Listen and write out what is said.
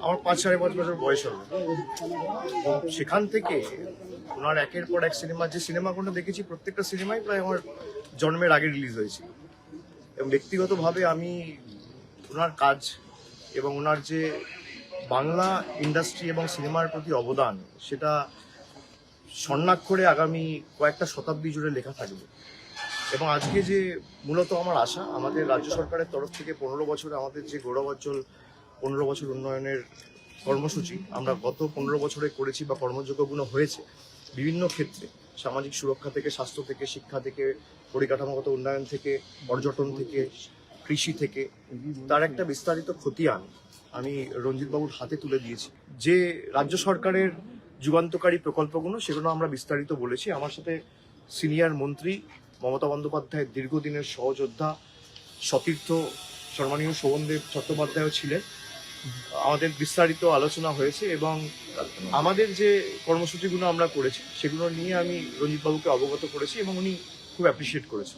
আমার 5-5.5 বছর বয়স হবে। এবং সেখান থেকে ওনার একের পর এক সিনেমা, যে সিনেমাগুলো দেখেছি প্রত্যেকটা সিনেমাই প্রায় আমার জন্মের আগে রিলিজ হয়েছে। এবং ব্যক্তিগতভাবে আমি ওনার কাজ এবং ওনার যে বাংলা ইন্ডাস্ট্রি এবং সিনেমার প্রতি অবদান, সেটা স্বর্ণাক্ষরে আগামী কয়েকটা শতাব্দী জুড়ে লেখা থাকবে। এবং আজকে যে মূলত আমার আশা, আমাদের রাজ্য সরকারের তরফ থেকে 15 বছরে আমাদের যে গৌরবোজ্জ্বল 15 বছর উন্নয়নের কর্মসূচি আমরা গত 15 বছরে করেছি বা কর্মযোগ্যগুলো হয়েছে বিভিন্ন ক্ষেত্রে, সামাজিক সুরক্ষা থেকে, স্বাস্থ্য থেকে, শিক্ষা থেকে, পরিকাঠামোগত উন্নয়ন থেকে, পর্যটন থেকে, কৃষি থেকে, তার একটা বিস্তারিত খতিয়ান আমি রঞ্জিতবাবুর হাতে তুলে দিয়েছি। যে রাজ্য সরকারের যুগান্তকারী প্রকল্পগুলো সেগুলো আমরা বিস্তারিত বলেছি। আমার সাথে সিনিয়র মন্ত্রী মমতা বন্দ্যোপাধ্যায়ের দীর্ঘদিনের সহযোদ্ধা সতীর্থ সম্মানীয় শোভনদেব চট্টোপাধ্যায়ও ছিলেন। আমাদের বিস্তারিত আলোচনা হয়েছে এবং আমাদের যে কর্মসূচিগুলো আমরা করেছি সেগুলো নিয়ে আমি রঞ্জিতবাবুকে অবগত করেছি এবং উনি খুব অ্যাপ্রিসিয়েট করেছেন।